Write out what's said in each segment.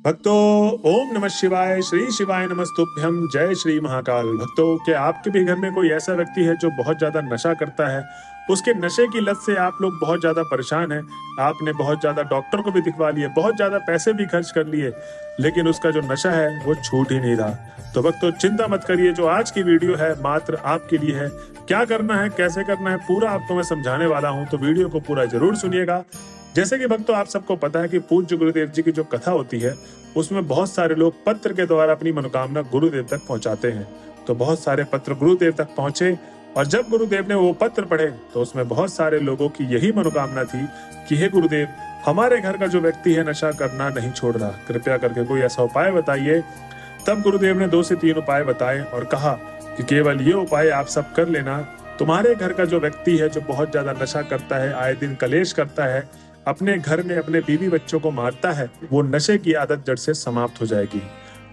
भक्तों, ओम नमः शिवाय, श्री शिवाय नमस्तुभ्यम, जय श्री महाकाल। भक्तों, क्या आपके भी घर में कोई ऐसा व्यक्ति है जो बहुत ज्यादा नशा करता है? उसके नशे की लत से आप लोग बहुत ज्यादा परेशान हैं। आपने बहुत ज्यादा डॉक्टर को भी दिखवा लिए, बहुत ज्यादा पैसे भी खर्च कर लिए, लेकिन उसका जो नशा है वो छूट ही नहीं रहा। तो भक्तों, चिंता मत करिए, जो आज की वीडियो है मात्र आपके लिए है। क्या करना है, कैसे करना है, पूरा आपको मैं समझाने वाला हूँ, तो वीडियो को पूरा जरूर सुनिएगा। जैसे कि भक्तों आप सबको पता है कि पूज्य गुरुदेव जी की जो कथा होती है उसमें बहुत सारे लोग पत्र के द्वारा अपनी मनोकामना गुरुदेव तक पहुंचाते हैं। तो बहुत सारे पत्र गुरुदेव तक पहुंचे और जब गुरुदेव ने वो पत्र पढ़े तो उसमें बहुत सारे लोगों की यही मनोकामना थी कि हे गुरुदेव, हमारे घर का जो व्यक्ति है नशा करना नहीं छोड़ रहा, कृपया करके कोई ऐसा उपाय बताइए। तब गुरुदेव ने 2 से 3 उपाय बताए और कहा कि केवल ये उपाय आप सब कर लेना। तुम्हारे घर का जो व्यक्ति है जो बहुत ज्यादा नशा करता है, आए दिन कलेश करता है, अपने घर में अपने बीवी बच्चों को मारता है, वो नशे की आदत जड़ से समाप्त हो जाएगी।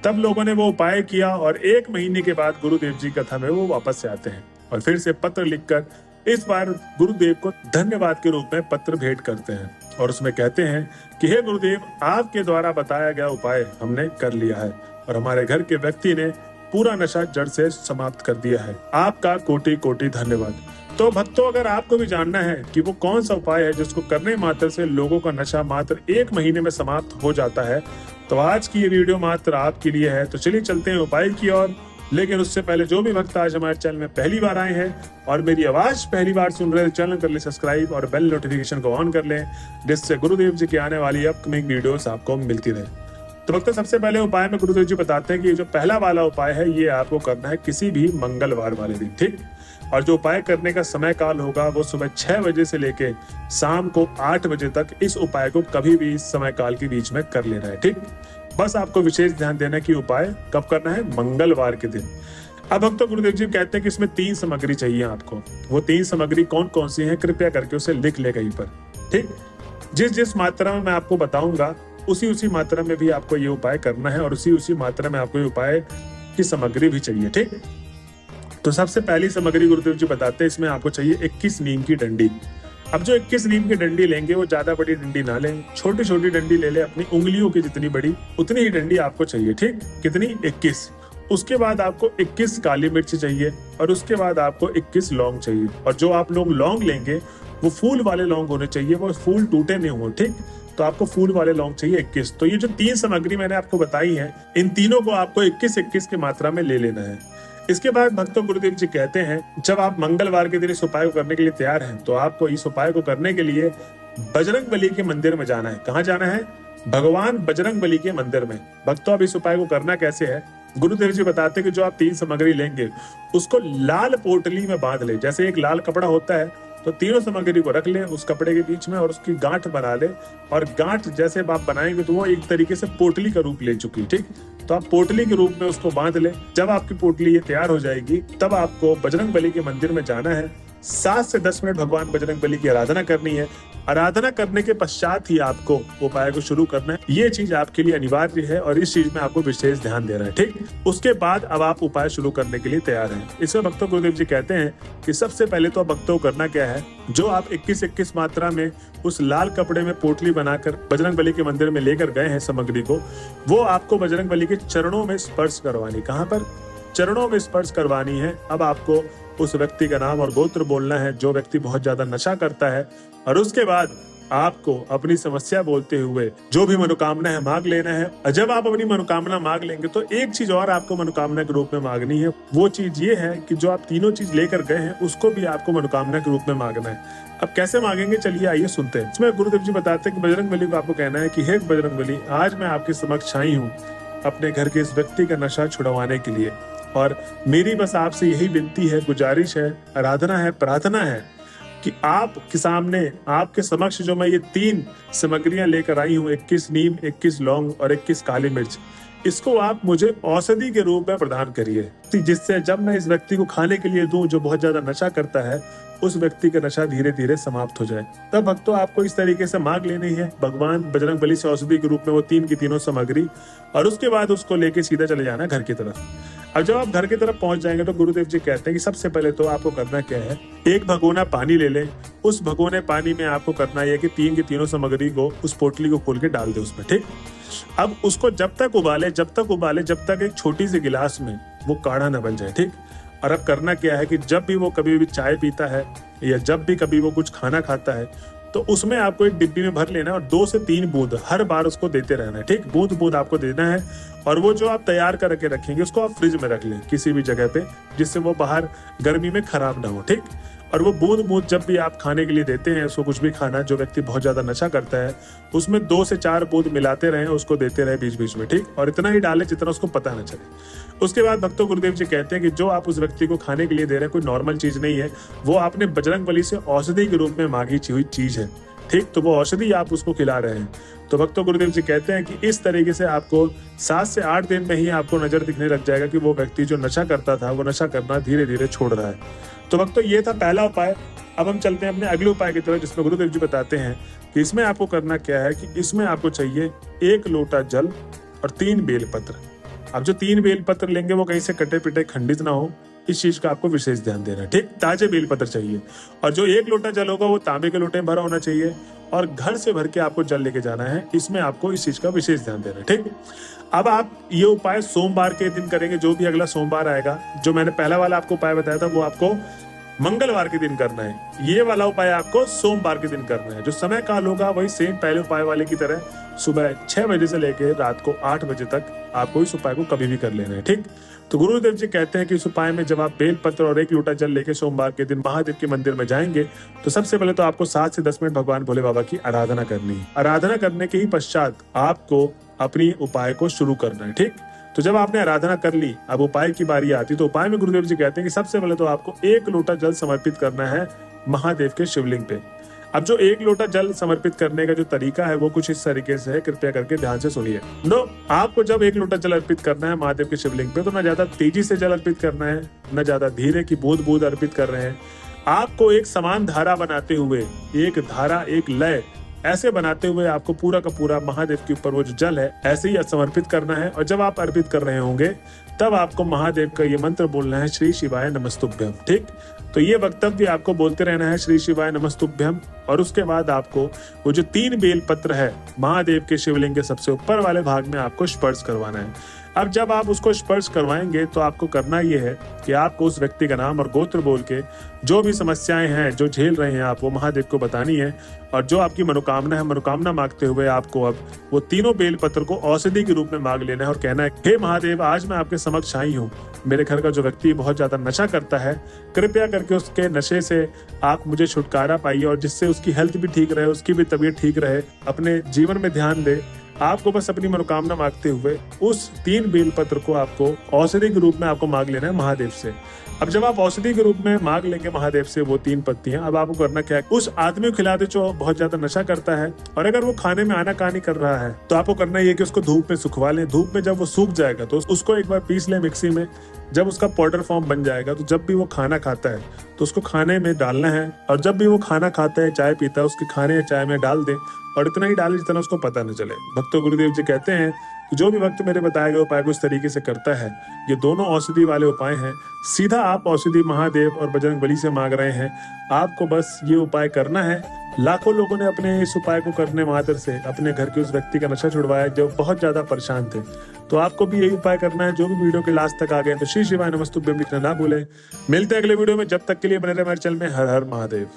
तब लोगों ने वो उपाय किया और 1 महीने के बाद गुरुदेव जी कथा में वो वापस से आते हैं और फिर से पत्र लिखकर इस बार गुरुदेव को धन्यवाद के रूप में पत्र भेंट करते हैं और उसमें कहते हैं कि हे गुरुदेव, आपके द्वारा बताया गया उपाय हमने कर लिया है और हमारे घर के व्यक्ति ने पूरा नशा जड़ से समाप्त कर दिया है। आपका कोटि कोटि धन्यवाद। तो भक्तों, अगर आपको भी जानना है कि वो कौन सा उपाय है जिसको करने मात्र से लोगों का नशा मात्र 1 महीने में समाप्त हो जाता है, तो आज की ये वीडियो मात्र आपके लिए है। तो चलिए चलते हैं उपाय की ओर। लेकिन उससे पहले जो भी भक्त आज हमारे चैनल में पहली बार आए हैं और मेरी आवाज पहली बार सुन रहे हैं, चैनल कर ले सब्सक्राइब और बेल नोटिफिकेशन को ऑन कर लें, जिससे गुरुदेव जी की आने वाली अपकमिंग वीडियोस आपको मिलती रहे। तो भक्तों, सबसे पहले उपाय में गुरुदेव जी बताते हैं कि ये जो पहला वाला उपाय है ये आपको करना है किसी भी मंगलवार वाले दिन, ठीक। और जो उपाय करने का समय काल होगा वो सुबह 6 बजे से लेके शाम को 8 बजे तक। इस उपाय को कभी भी इस समय काल के बीच में कर लेना है, ठीक। बस आपको विशेष ध्यान देना कि उपाय कब करना है, मंगलवार के दिन। अब भक्तों, गुरुदेव जी कहते हैं कि इसमें 3 सामग्री चाहिए आपको। वो 3 सामग्री कौन कौन सी है, कृपया करके उसे लिख ले कहीं पर, ठीक। जिस मात्रा में मैं आपको बताऊंगा उसी मात्रा में भी आपको ये उपाय करना है और उसी मात्रा में आपको ये उपाय की सामग्री भी चाहिए, ठीक। तो सबसे पहली सामग्री गुरुदेव जी बताते हैं, इसमें आपको चाहिए 21 नीम की डंडी। अब जो 21 नीम की डंडी लेंगे वो ज्यादा बड़ी डंडी ना लें, छोटी छोटी डंडी ले ले, अपनी उंगलियों की जितनी बड़ी उतनी ही डंडी आपको चाहिए, ठीक। कितनी? 21। उसके बाद आपको 21 काली मिर्च चाहिए और उसके बाद आपको 21 लौंग चाहिए। और जो आप लोग लौंग लेंगे वो फूल वाले लौंग होने चाहिए, वो फूल टूटे नहीं हो, ठीक। तो आपको फूल वाले लौंग चाहिए 21। तो ये जो 3 सामग्री मैंने आपको बताई है, इन तीनों को आपको 21-21 की मात्रा में ले लेना है। इसके बाद भक्तों, गुरुदेव जी कहते हैं जब आप मंगलवार के दिन इस उपाय को करने के लिए तैयार हैं तो आपको इस उपाय को करने के लिए बजरंगबली के मंदिर में जाना है। कहाँ जाना है? भगवान बजरंगबली के मंदिर में। भक्तों, अब इस उपाय को करना कैसे है, गुरुदेव जी बताते हैं कि जो आप 3 सामग्री लेंगे उसको लाल पोटली में बांध ले। जैसे एक लाल कपड़ा होता है तो तीनों सामग्री को रख ले उस कपड़े के बीच में और उसकी गांठ बना ले। और गांठ जैसे आप बनाएंगे तो वो एक तरीके से पोटली का रूप ले चुकी, ठीक। तो आप पोटली के रूप में उसको बांध ले। जब आपकी पोटली ये तैयार हो जाएगी तब आपको बजरंगबली के मंदिर में जाना है। 7 से 10 मिनट भगवान बजरंगबली की आराधना करनी है। आराधना करने के पश्चात ही आपको उपाय को शुरू करना है। ये चीज आपके लिए अनिवार्य है और इस चीज में आपको विशेष ध्यान देना है, ठीक। उसके बाद अब आप उपाय शुरू करने के लिए तैयार हैं। इसमें भक्तों, गुरुदेव जी कहते हैं कि सबसे पहले तो भक्तों को करना क्या है, जो आप 21-21 मात्रा में उस लाल कपड़े में पोटली बनाकर बजरंगबली के मंदिर में लेकर गए हैं सामग्री को, वो आपको बजरंगबली के चरणों में स्पर्श करवानी। कहाँ पर? चरणों में स्पर्श करवानी है। अब आपको उस व्यक्ति का नाम और गोत्र बोलना है जो व्यक्ति बहुत ज्यादा नशा करता है और उसके बाद आपको अपनी समस्या बोलते हुए जो भी मनोकामना है मांग लेना है। और जब आप अपनी मनोकामना मांग लेंगे तो एक चीज और आपको मनोकामना के रूप में मांगनी है। वो चीज ये है कि जो आप तीनों चीज लेकर गए हैं उसको भी आपको मनोकामना के रूप में मांगना है। अब कैसे मांगेंगे, चलिए आइए सुनते हैं। इसमें गुरुदेव जी बताते हैं कि बजरंगबली को आपको कहना है कि हे बजरंगबली, आज मैं आपके समक्ष आई हूँ अपने घर के इस व्यक्ति का नशा छुड़वाने के लिए और मेरी बस आपसे यही विनती है, गुजारिश है, आराधना है, प्रार्थना है कि आपके सामने, आपके समक्ष जो मैं ये 3 सामग्रियां लेकर आई हूँ, 21 नीम, 21 लौंग और 21 काली मिर्च, इसको आप मुझे औषधि के रूप में प्रदान करिए, जिससे जब मैं इस व्यक्ति को खाने के लिए दूं जो बहुत ज्यादा नशा करता है, उस व्यक्ति का नशा धीरे धीरे समाप्त हो जाए। तब भक्तों, आपको इस तरीके से मांग लेनी है भगवान बजरंगबली से औषधि के रूप में वो 3 की तीनों सामग्री और उसके बाद उसको लेके सीधा चले जाना घर की तरफ। अब जब आप घर की तरफ पहुंच जाएंगे तो गुरुदेव जी कहते हैं कि सबसे पहले तो आपको करना क्या है, एक भगोना पानी ले लें। उस भगोने पानी में आपको करना यह कि 3 की तीनों सामग्री को, उस पोटली को खोल के डाल दे उसमें, ठीक। अब उसको जब तक उबाले जब तक एक छोटी सी गिलास में वो काढ़ा न बन जाए, ठीक। और अब करना क्या है कि जब भी वो कभी भी चाय पीता है या जब भी कभी वो कुछ खाना खाता है, तो उसमें आपको एक डिब्बी में भर लेना है और 2 से 3 बूंद हर बार उसको देते रहना है, ठीक। बूंद बूंद आपको देना है। और वो जो आप तैयार करके रखेंगे उसको आप फ्रिज में रख लें किसी भी जगह पे, जिससे वो बाहर गर्मी में खराब ना हो, ठीक। और वो बूंद बूंद जब भी आप खाने के लिए देते हैं, उसको कुछ भी खाना, जो व्यक्ति बहुत ज्यादा नशा करता है उसमें 2 से 4 बूंद मिलाते रहें, उसको देते रहे बीच बीच में, ठीक। और इतना ही डालें जितना उसको पता न चले। उसके बाद भक्तों गुरुदेव जी कहते हैं कि जो आप उस व्यक्ति को खाने के लिए दे रहे हैं कोई नॉर्मल चीज नहीं है, वो आपने बजरंगबली से औषधि के रूप में मांगी हुई चीज है, ठीक। तो वो औषधि आप उसको खिला रहे हैं। तो भक्तों गुरुदेव जी कहते हैं कि इस तरीके से आपको 7 से 8 दिन में ही आपको नजर दिखने लग जाएगा कि वो व्यक्ति जो नशा करता था वो नशा करना धीरे धीरे छोड़ रहा है। तो भक्तों ये था पहला उपाय। अब हम चलते हैं अपने अगले उपाय की तरफ, जिसमें गुरुदेव जी बताते हैं कि इसमें आपको करना क्या है कि इसमें आपको चाहिए 1 लोटा जल और 3 बेलपत्र। अब जो 3 बेलपत्र लेंगे वो कहीं से कटे पिटे खंडित ना हो, इस चीज का आपको विशेष ध्यान देना है, ठीक। ताजे बेलपत्र चाहिए। और जो 1 लोटा जल होगा वो तांबे के लोटे में भरा होना चाहिए और घर से भर के आपको जल लेके जाना है। इसमें आपको इस चीज का विशेष ध्यान देना है, ठीक। अब आप ये उपाय सोमवार के दिन करेंगे, जो भी अगला सोमवार आएगा। जो मैंने पहला वाला आपको उपाय बताया था वो आपको मंगलवार के दिन करना है, ये वाला उपाय आपको सोमवार के दिन करना है। जो समय काल होगा वही सेम पहले उपाय वाले की तरह सुबह 6 बजे से लेकर रात को 8 बजे तक आपको इस उपाय को कभी भी कर लेना है, ठीक। तो गुरुदेव जी कहते हैं कि इस उपाय में जब आप बेलपत्र और 1 लोटा जल लेके सोमवार के दिन महादेव के मंदिर में जाएंगे, तो सबसे पहले तो आपको 7 से 10 मिनट भगवान भोले बाबा की आराधना करनी है। आराधना करने के ही पश्चात आपको अपनी उपाय को शुरू करना है, ठीक। तो जब आपने आराधना कर ली, अब उपाय की बारी आती, तो उपाय में गुरुदेव जी कहते हैं कि सबसे पहले तो आपको 1 लोटा जल समर्पित करना है महादेव के शिवलिंग पे। अब जो 1 लोटा जल समर्पित करने का जो तरीका है वो कुछ इस तरीके से है, कृपया करके ध्यान से सुनिए। आपको जब 1 लोटा जल अर्पित करना है महादेव के शिवलिंग पे, तो ना ज्यादा तेजी से जल अर्पित करना है, न ज्यादा धीरे की बूंद बूंद अर्पित कर रहे हैं। आपको एक समान धारा बनाते हुए, एक धारा एक लय ऐसे बनाते हुए आपको पूरा का पूरा महादेव के ऊपर वो जो जल है ऐसे ही समर्पित करना है। और जब आप अर्पित कर रहे होंगे तब आपको महादेव का ये मंत्र बोलना है, श्री शिवाय नमस्तुभ्यम, ठीक। तो ये वक्तव्य आपको बोलते रहना है, श्री शिवाय नमस्तुभ्यम। और उसके बाद आपको वो जो 3 बेलपत्र है महादेव के शिवलिंग के सबसे ऊपर वाले भाग में आपको स्पर्श करवाना है। अब जब आप उसको स्पर्श करवाएंगे तो आपको करना यह है कि आपको उस व्यक्ति का नाम और गोत्र बोल के जो भी समस्याएं हैं जो झेल रहे हैं आप, वो महादेव को बतानी है। और जो आपकी मनोकामना है, मनोकामना मांगते हुए आपको अब वो तीनों बेलपत्र को औषधि के रूप में मांग लेना है और कहना है, हे महादेव, आज मैं आपके समक्ष आई हूँ। मेरे घर का जो व्यक्ति बहुत ज्यादा नशा करता है, कृपया करके उसके नशे से आप मुझे छुटकारा पाइए और जिससे उसकी हेल्थ भी ठीक रहे, उसकी भी तबीयत ठीक रहे, अपने जीवन में ध्यान दे। आपको बस अपनी मनोकामना मांगते हुए उस 3 बेलपत्र को आपको औषधि के रूप में आपको मांग लेना है महादेव से। अब जब आप औषधि के रूप में मांग लेंगे महादेव से वो 3 पत्तियां, अब आपको करना क्या है, उस आदमी को खिला दे जो बहुत ज्यादा नशा करता है। और अगर वो खाने में आनाकानी कर रहा है तो आपको करना ये कि उसको धूप में सुखवा लें। धूप में जब वो सूख जाएगा तो उसको एक बार पीस लें मिक्सी में। जब उसका पाउडर फॉर्म बन जाएगा तो जब भी वो खाना खाता है तो उसको खाने में डालना है। और जब भी वो खाना खाता है, चाय पीता है, उसके खाने या चाय में डाल दें और इतना ही डालें जितना उसको पता न चले। भक्तों गुरुदेव जी कहते हैं कि जो भी भक्त मेरे बताए गए उपाय को इस तरीके से करता है, ये दोनों औषधि वाले उपाय हैं, सीधा आप औषधि महादेव और बजरंगबली से मांग रहे हैं। आपको बस ये उपाय करना है। लाखों लोगों ने अपने इस उपाय को करने मात्र से अपने घर के उस व्यक्ति का नशा छुड़वाया जो बहुत ज्यादा परेशान थे। तो आपको भी यही उपाय करना है। जो भी वीडियो के लास्ट तक आ गए तो श्री शिवाय नमस्तुभ्यम लिखना ना भूलें। मिलते हैं अगले वीडियो में, जब तक के लिए बने रहे हमारे चैनल में। हर हर महादेव।